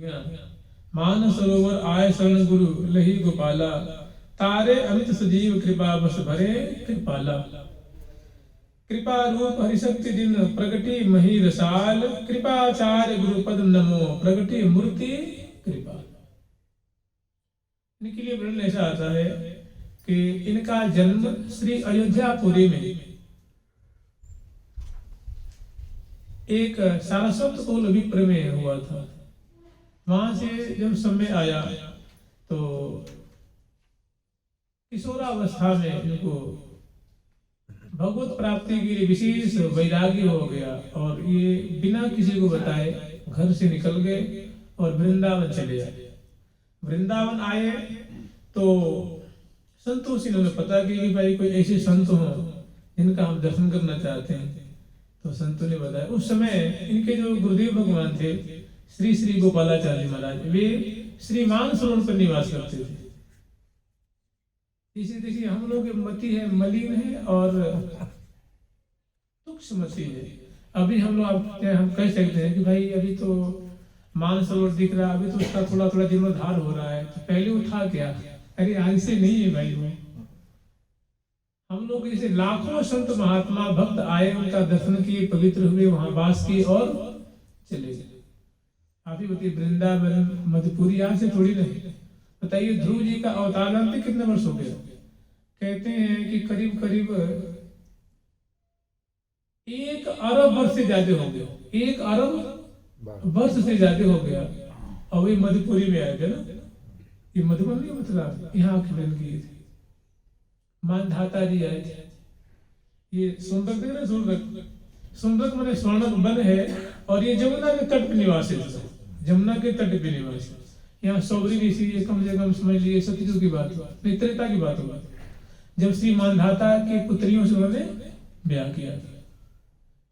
मान सरोवर आय शरण गुरु लही गोपाला, तारे अमित सजीव कृपा बस भरे कृपाला। कृपा रूप हरिशक्ति दिन प्रगति मही रसाल, कृपाचार्य गुरुपद नमो प्रगति मूर्ति कृपा। इनके लिए वर्णन ऐसा आता है कि इनका जन्म श्री अयोध्यापुरी में एक सारस्वत कुल विप्र में हुआ था। वहां से जब समय आया तो किशोरावस्था में इनको भगवत प्राप्ति के लिए विशेष वैराग्य हो गया और ये बिना किसी को बताए घर से निकल गए और वृंदावन चले आए। वृंदावन आए तो संतों से इन्होंने पता किया कि भाई कोई ऐसे संत हो जिनका हम दर्शन करना चाहते हैं। तो संतों ने बताया। उस समय इनके जो गुरुदेव भगवान थे श्री श्री गोपालाचार्य महाराज, वे श्री मानसरोवर पर निवास करते थे। इसे देखिए हम लोग की मति है मलिन है और तुक्ष मति है। अभी हम लोग हम कह सकते हैं कि भाई अभी तो मानसरोवर दिख रहा, अभी तो उसका थोड़ा थोड़ा जीर्णोद्धार हो रहा है, तो पहले वो था क्या? अरे आज से नहीं है भाई। वो हम लोग जैसे लाखों संत महात्मा भक्त आए, उनका दर्शन किए, पवित्र हुए, वहां वास किए और चले गए। आप ही बताइए वृंदावन मधुपुरी यहाँ से थोड़ी नहीं। बताइए ध्रुव जी का अवतारण पे कितने वर्ष हो गए? कहते हैं कि करीब करीब 1 अरब वर्ष से ज्यादा हो गया। 1 अरब वर्ष से ज्यादा हो गया और वही मधुपुरी में आए थे ना। ये मधुबन नहीं मतलब यहाँ खिलन किए थे। मानधाता जी आए थे। ये सुंदर देख रहे सुंदर, सुंदर मैंने स्वर्णक वन है और ये जमुना के तट पे निवासी है। जमुना के तट पे निवासी यहाँ सौबरी ऋषि, कम से कम समझ लीजिए सतयुग की बात हुआ, त्रेता की बात हुआ, जब श्री मानधाता की पुत्रियों से उन्होंने ब्याह किया था।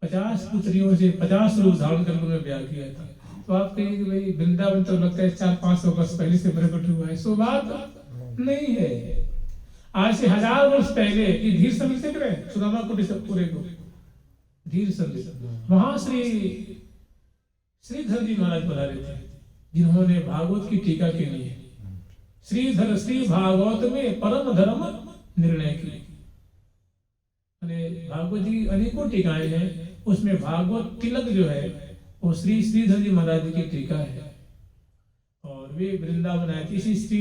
50 पुत्रियों से 50 रूप धारण कर उन्होंने ब्याह किया था। तो आप कहिए कि भाई वृंदावन तो लगता है 400-500 वर्ष पहले से प्रकट हुआ है। सो बात नहीं है। आज से 1000 वर्ष पहले ये धीर समिति देख रहे हैं सुदामा कुटी सब पूरे को धीर समिति, वहां श्रीधर जी महाराज पधारे थे, जिन्होंने भागवत की टीका की है। श्रीधर श्री भागवत में परम धर्म निर्णय की। भागवत जी अनेकों टीकाएं हैं, उसमें भागवत तिलक जो है वो श्री श्रीधर जी महाराज की टीका है। और वे वृंदावन आए थे, इसी श्री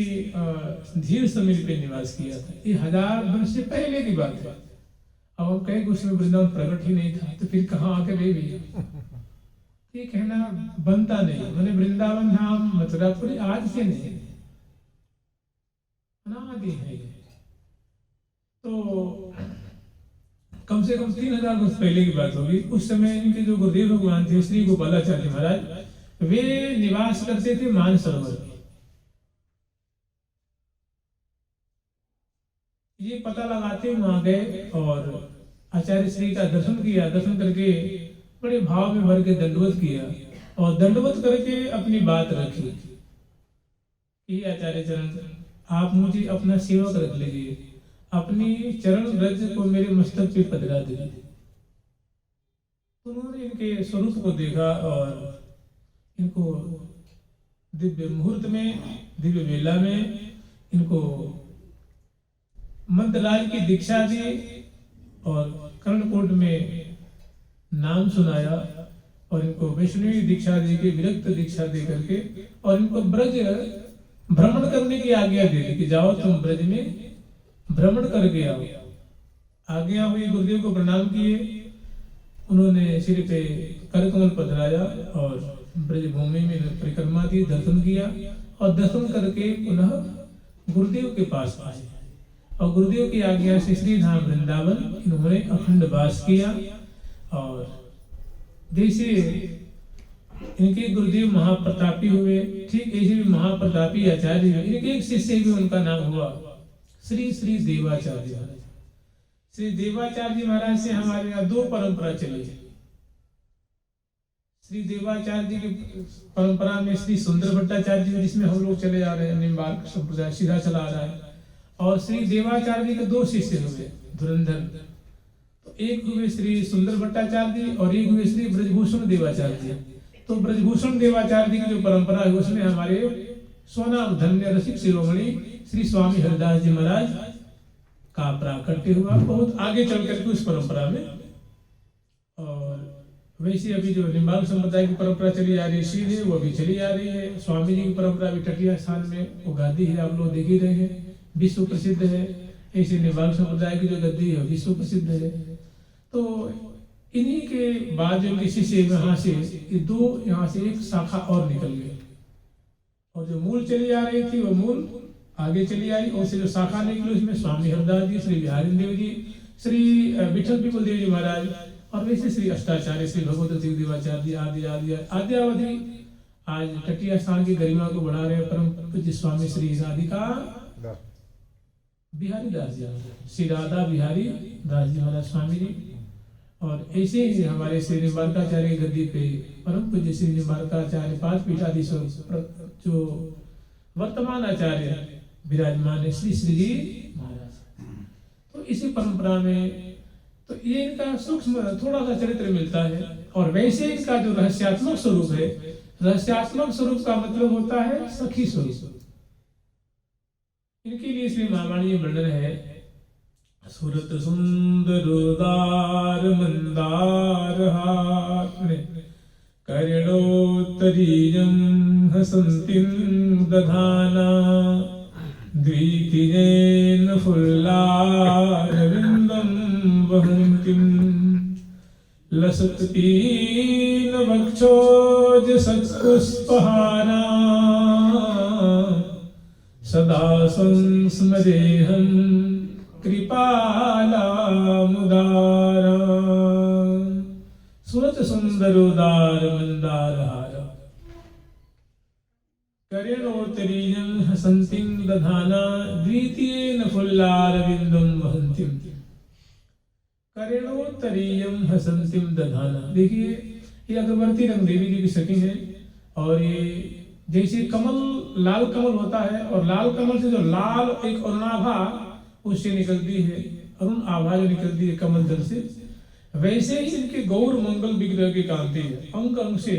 धीर समिति पे निवास किया था। ये 1000 वर्ष से पहले की बात है। अब हम कहें कि उसमें वृंदावन प्रकट ही नहीं था, तो फिर कहाँ आके रह गई? ये कहना बनता नहीं। मैंने वृंदावन धाम मथुरापुरी आज से नहीं, अनादि है। तो कम से कम 3000 वर्ष पहले की बात होगी। उस समय इनके जो गुरुदेव भगवान थे श्री गोपालाचार्य महाराज, वे निवास करते थे मानसरोवर में। ये पता लगाते वहां गए और आचार्य श्री का दर्शन किया। दर्शन करके बड़े भाव में भर के दंडवत किया और दंडवत करके अपनी बात रखी कि आचार्य चरण, आप मुझे अपना सेवक रख लीजिए, अपनी चरण रज को मेरे मस्तक पे पधरा दीजिए। उन्होंने इनके स्वरूप को देखा और इनको दिव्य मुहूर्त में, दिव्य वेला में इनको मंत्रराज की दीक्षा दी और कर्णकोट में नाम सुनाया और इनको वैष्णवी दीक्षा दे के, विरक्त दीक्षा दे करके, और इनको ब्रज भ्रमण करने की आज्ञा दे दी कि जाओ तुम ब्रज में भ्रमण करके आओ। आज्ञा हुई, गुरुदेव को प्रणाम किए, उन्होंने सिर पे करकमल पधराया और ब्रज भूमि में परिक्रमा की, दर्शन किया और दर्शन करके पुनः गुरुदेव के पास आए और गुरुदेव की आज्ञा से श्री धाम वृंदावन इन्होंने अखंड वास किया। और जैसे इनके गुरुदेव महाप्रतापी हुए, ठीक ऐसे भी महाप्रतापी आचार्य हुए। इनके एक शिष्य भी उनका नाम हुआ श्री श्री देवाचार्य महाराज। श्री देवाचार्य महाराज से हमारे यहाँ 2 परंपरा चली है। श्री देवाचार्य जी की परंपरा में श्री सुंदर भट्टाचार्य जी, जिसमें हम लोग चले जा रहे हैं, निम्बार्क संप्रदाय सीधा चला आ रहा है। और श्री देवाचार्य जी के 2 शिष्य हुए धुरंधर। तो एक हुए श्री सुंदर भट्टाचार्य जी और एक हुए श्री ब्रजभूषण देवाचार्य जी। तो ब्रजभूषण देवाचार्य जी की जो परंपरा है उसमें हमारे स्वनाम धन्य रसिक शिरोमणि श्री स्वामी हरिदास जी महाराज का प्राकट्य हुआ बहुत आगे चल करके उस परंपरा में। और वैसे अभी जो निम्बार्क संप्रदाय की परंपरा चली आ रही है सीधे वो भी चली आ रही है। स्वामी जी की परंपरा भी तटीय स्थान में वो गादी है, आप लोग देख ही रहे हैं, विश्व प्रसिद्ध है। ऐसे निम्बार्क संप्रदाय की जो गद्दी है विश्व प्रसिद्ध है। तो इन्हीं के बाद जो किसी से यहाँ से ये दो यहाँ से एक शाखा और निकल गई और जो मूल चली आ रही थी वो मूल आगे चली आई और से जो शाखा निकली उसमें स्वामी हरदास जी, श्री बिहारी देव जी, श्री विठल पिपल देव जी महाराज और वैसे श्री अष्टाचार्य श्री भगवत सिंह देवाचार्य जी आदि आदि आद्यावधि आज तटीय स्थान की गरिमा को बढ़ा रहे परम पूज्य स्वामी श्री राधिका बिहारी दास जी, श्री राधा बिहारी दास जी महाराज स्वामी जी। और ऐसे ही हमारे श्री निम्बार्काचार्य की गद्दी पे परम पूज्य श्री निम्बार्काचार्य पांच पीठाधीश्वर जो वर्तमान आचार्य विराजमान है श्री श्री जी महाराज। तो इसी परंपरा में तो ये इनका सूक्ष्म थोड़ा सा चरित्र मिलता है। और वैसे इनका जो रहस्यात्मक स्वरूप है, रहस्यात्मक स्वरूप का मतलब होता है सखी स्वरूप। इनके लिए श्री महावाणी वर्णन है सुरत सुंदर उदार मंदार हार करणोत्तरीयं हसन्तीं दधाना द्वितीयेन फुल्लारविन्दं वहन्तीं लसत्तीन वक्षोज सत्पुष्पहारा सदा संस्मरेहं कृपाला मुदारा। सुरत सुंदर उदार मंदार हार करेणोत्तरीयं हसन्तीं दधाना द्वितीयेन फुल्लारविन्दं वहन्तीं करेणोत्तरीयं हसन्तीं दधाना। देखिए ये अगरबत्ती रंग देवी जी की सखी है और ये जैसे कमल लाल कमल होता है और लाल कमल से जो लाल एक अरुणाभा उससे निकलती है, अरुण आभा जो निकलती है कमल दल से, वैसे ही इनके गौर मंगल विग्रह की कांति है। अंग अंग से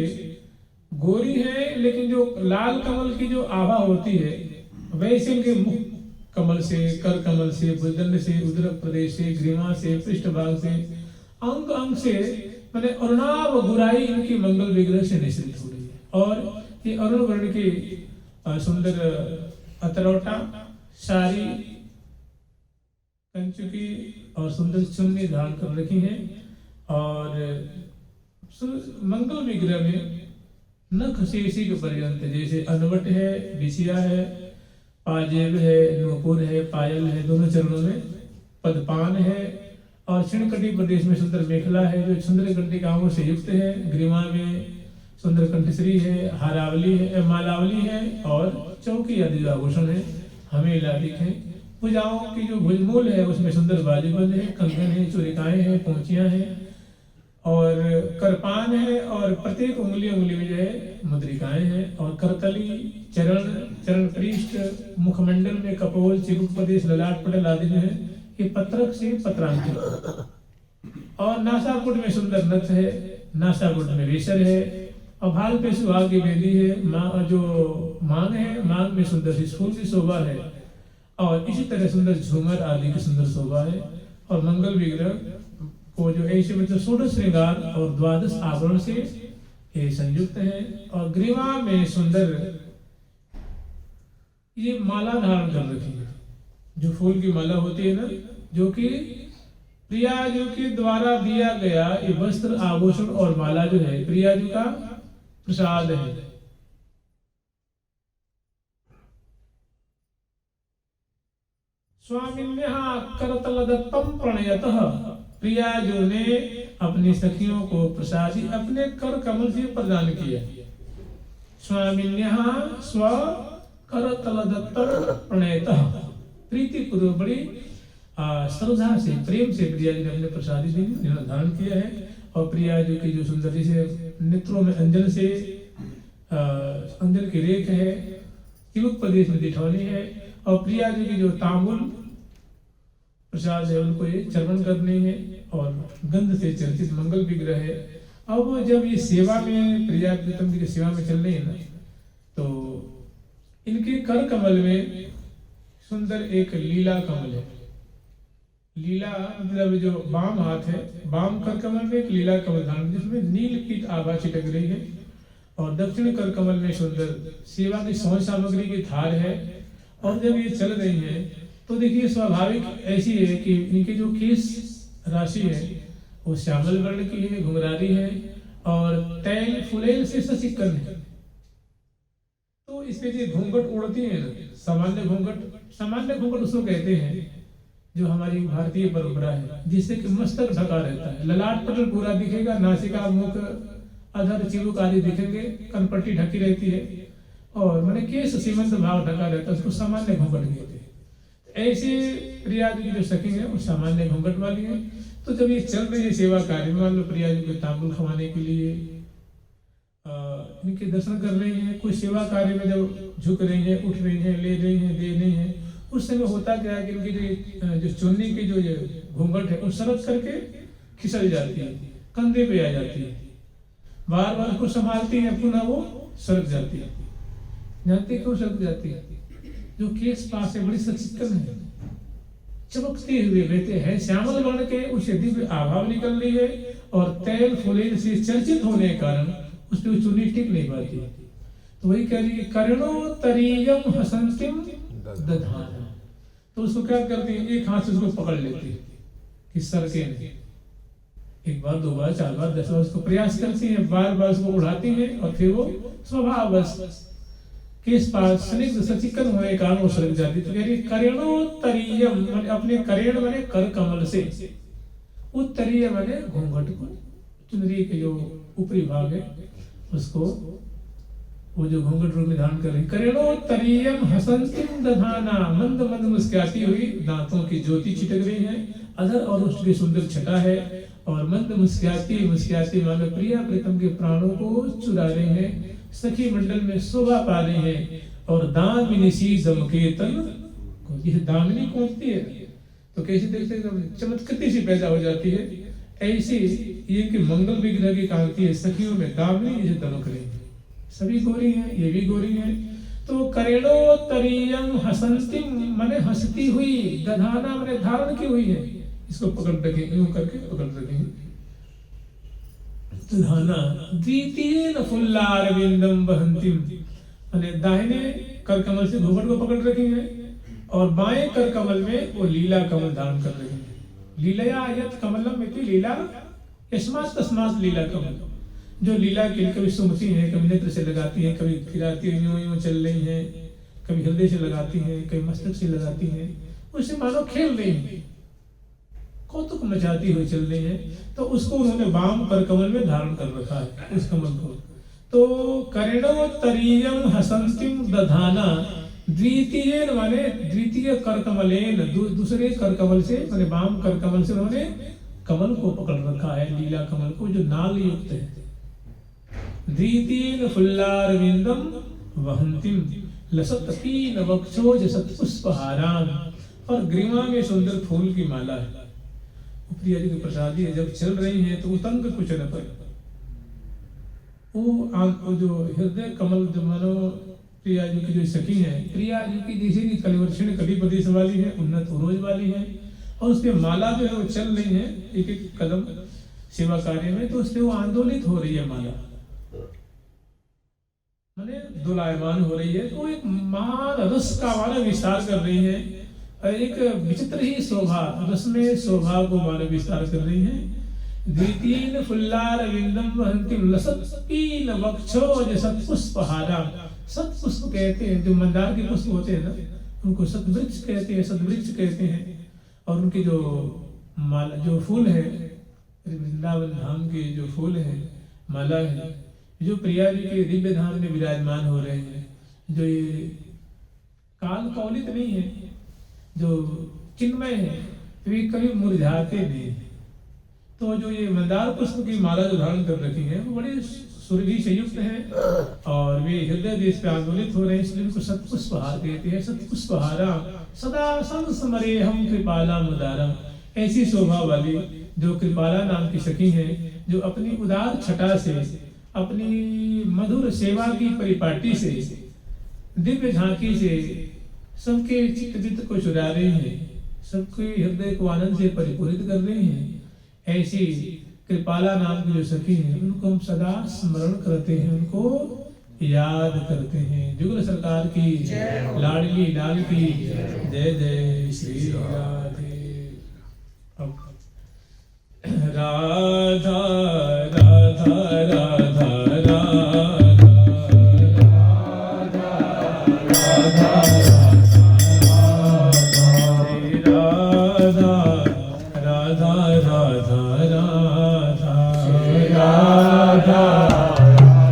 गोरी है लेकिन जो लाल कमल की जो आभा होती है वैसे इनके मुख कमल से, कर कमल से, भुजदंड से, उदर प्रदेश से, ग्रीवा से, पृष्ठभाग से, अंग अंग से मैंने अरुणाभ गुराई इनकी मंगल विग्रह से निश्चित हो रही है। और ये अरुण वर्ण की सुंदर अतरौटा सारी कंचुकी और सुंदर चुन्नी धारण कर रखी है। और मंगल विग्रह में नख से इसी के पर्यंत जैसे अनवट है, बिछिया है, पाजेब है, नूपुर है, पायल है, दोनों चरणों में पदपान है और क्षणकटी प्रदेश में सुंदर मेखला है जो सुंदर कंटिकाओं से युक्त है। ग्रीवा में सुंदर कंठश्री है, हारावली है, मालावली है और चौकी आदि आभूषण है, हमें लादिक है। भुजाओं की जो भुजमूल है उसमें सुंदर बाजूबंद है, कंगन है, चूड़िकाएं हैं, पोंचियां हैं और करपान है और प्रत्येक उंगली उंगली में जो है मुद्रिकाएं हैं और करतली, चरण पृष्ठ, मुखमंडल में कपोल, चिबुक प्रदेश, ललाट पटल आदि जो है ये पत्रक से पत्रांकित। और नासाकुट में सुंदर नथ है, नासाकुट में रेशर है और भाल पे सुहाग की बेदी है। जो मांग है, मांग में सुंदर सी फूल की शोभा है और इसी तरह सुंदर झूमर आदि की सुंदर शोभा है। और मंगल विग्रह को जो ऐसे मतलब 16 श्रृंगार और 12 आभरण से ये संयुक्त है। और ग्रीवा में सुंदर ये माला धारण कर रखी है, जो फूल की माला होती है ना, जो कि प्रियाजू के द्वारा दिया गया ये वस्त्र, आभूषण और माला जो है प्रियाजू का प्रसाद है। स्वामिन्यः करतलदत्तं प्रणयतः, प्रियाजू ने अपनी सखियों को प्रसादी अपने कर कमल से प्रदान किया। स्वामिन्यः स्व करतलदत्तं प्रणयतः, प्रीति पूर्वक बड़ी श्रद्धा से, प्रेम से प्रियाजू ने अपने प्रसादी धारण किया है। और प्रियाजू की जो सुंदरी से नेत्रों में अंजन से अंजन की रेख है, चिबुक प्रदेश में दिठौनी है और प्रियाजू की जो तांबुल प्रसाद है उनको ये चर्वण करनी है और गंध से चर्चित मंगल विग्रह है। अब जब ये सेवा में प्रिया प्रीतम जी की सेवा में चल रही है ना, तो इनके कर कमल में सुंदर एक लीला कमल है। लीला मतलब जो वाम हाथ है, वाम कर कमल में एक लीला कमल धारण जिसमें नील की आभा छिटक रही है, और दक्षिण कर कमल में सुंदर सेवा की सौंज सामग्री की धार है। और जब ये चल रही है तो देखिए स्वाभाविक ऐसी है कि इनके जो केस राशि है वो श्यामल वर्ण की है, घुंघरारी है, और तैल फुलेल से सचिक्कन है। तो इसमें जो घूंघट उड़ती है ना, सामान्य घूंघट उसको कहते हैं जो हमारी भारतीय परंपरा है, जिससे कि मस्तक ढका रहता है, ललाट पटल पूरा दिखेगा, नासिका मुख अधर चिबुक आदि दिखेंगे, कनपट्टी ढकी रहती है, और मैंने केस सीमंत भाग ढका रहता है, उसको सामान्य घूंघट कहते हैं। ऐसे प्रिया जी की जो सखी है वो सामान्य घूंघट वाली है। तो जब ये चल रही है सेवा कार्य में, मान लो प्रिया जी को तांबुल खवाने के लिए इनके दर्शन कर रही हैं, कोई सेवा कार्य में जब झुक रही है, उठ रही है, ले रही है, दे रही है, उस समय होता क्या है कि इनकी जो चुन्नी की जो ये घूंघट है वो सरक करके खिसक जाती है, कंधे पे आ जाती है, बार बार उसको संभालती है, पुनः वो सरक जाती है। जानते क्यों सरक जाती है? जो केस पास है बड़ी सचिक्कन है, चमकते हुए रहते हैं, श्यामल वर्ण के उसे दिव्य आभा निकल रही है, और तैल फुलेल से चर्चित होने के कारण उस पर चुन्नी टिक नहीं पाती। तो वही कह रही है कर्णोत्तरीयम हसंतिम दधाना। तो उसको क्या करती है, एक हाथ से उसको पकड़ लेती है कि सरके नहीं, एक बार, दो बार, चार बार, 10 बार उसको प्रयास करती है, बार बार उसको उड़ाती है, और फिर वो स्वभाववश केस पास स्निग्ध सचिक्कन होने के कारण वो सरक जाती। तो कह रही कर्णोत्तरीयम, अपने करेण माने कर कमल से, उत्तरीय माने घूंघट को, चुनरी के जो ऊपरी भाग है उसको वो जो घूंघट रूप में धारण कर रही। करेणोत्तरीयम हसंतिम दधाना, मंद मंद मुस्कुराती हुई, दांतों की ज्योति छिटक रही है, अधर और उष्ट की सुंदर छटा है, और मंद मुस्कुराती मानो प्रिया प्रीतम के प्राणों को चुरा रहे हैं, सखी मंडल में शोभा पा रहे हैं। और दामिनी सी दमकेतन, ये दामिनी कौनती है तो कैसे देखते हैं चमत्कृति सी पैदा हो जाती है, ऐसी ये कि मंगल विग्रह की कांति है सखियों में, दामिनी जैसे दमक रही है, सभी गोरी हैं, ये भी गोरी हैं। तो करेणोत्तरीयम हसंतिम माने हंसती हुई, दधाना माने धारण की हुई है, इसको पकड़ रखे, यूं करके पकड़ रखे हैं। दधाना द्वितीय फुल्लारविंदम वहंतिम माने दाहिने कर कमल से घूंघट को पकड़ रखी है, और बाएं कर कमल में वो लीला कमल धारण कर रही है। लीलया यत कमलम इति लीला यस्मात् तस्मात् लीला कमल, जो लीला के लिए कभी सुमती है, कभी नेत्र से लगाती है, कभी खिलाती है, यूं चल रही है, कभी हृदय से लगाती है, कभी मस्तक से लगाती है, उससे मानो खेल रही है, कौतुक मचाती हुई चल रही है। तो उसको उन्होंने वाम कर कमल में धारण कर रखा है उस कमल को। तो करेणोत्तरीयम हसंतिम दधाना, द्वितीय माने द्वितीय कर कमलेन, दूसरे कर कमल से माने वाम कर कमल से उन्होंने कमल को पकड़ रखा है, लीला कमल को जो नाल युक्त है। द्वितीय फुल्लारविंदम वहंतिम लसतपीन वक्षोज सत्पुष्पहारान, और ग्रीवा में सुंदर फूल की माला है। प्रिया जी की प्रसादी है, जब चल रही है तो उतंग कुछ न पर वो जो हृदय कमल जो मानो प्रिया जी की जो सखी है, प्रिया जी की जैसे की कलिवर्षण कली प्रदेश वाली है, उन्नत उरोज वाली है, और उसपे माला जो है वो चल रही है एक एक कदम सेवा कार्य में, तो उसपे वो आंदोलित हो रही है, माला माने दुलायमान हो रही है। तो एक महान रस का वाला विस्तार कर रही है, एक विचित्र ही शोभा, रस में शोभा को मानो विस्तार कर रही है। द्वितीय फुल्लारविंदम वहंतिम लसत्पीन वक्षोज सत्पुष्पहारा, सत्पुष्प कहते हैं, जो मंदार के पुष्प होते हैं ना, उनको सतवृक्ष कहते हैं, सदवृक्ष कहते हैं। और उनके जो माला जो फूल है, वृंदावन धाम के जो फूल है, माला है, जो प्रिया जी के दिव्य धाम में विराजमान हो रहे हैं, जो ये काल कौलित नहीं है, जो चिन्मय है, वे कभी मुरझाते नहीं। तो जो ये मंदार पुष्प की माला जो धारण कर रखी है वो बड़े सुरभि से युक्त है, और वे हृदय देश पे आंदोलित हो रहे हैं, इसलिए उनको सत्पुष्पहार कहते हैं। सत्पुष्पहारा सदा संस्मरे हम कृपाला मुदारम, ऐसी शोभा वाली जो कृपाला नाम की सखी हैं, जो अपनी उदार छटा से, अपनी मधुर सेवा की परिपाटी से, दिव्य झांकी से सबके चित्त वित्त को चुरा रहे हैं, सबके हृदय को आनंद से परिपूरित कर रहे हैं। ऐसी कृपाला नाम की जो सखी हैं, उनको हम सदा स्मरण करते हैं, उनको याद करते हैं। जुगल सरकार की, लाडली लाल की जय जय श्री राधे। राधे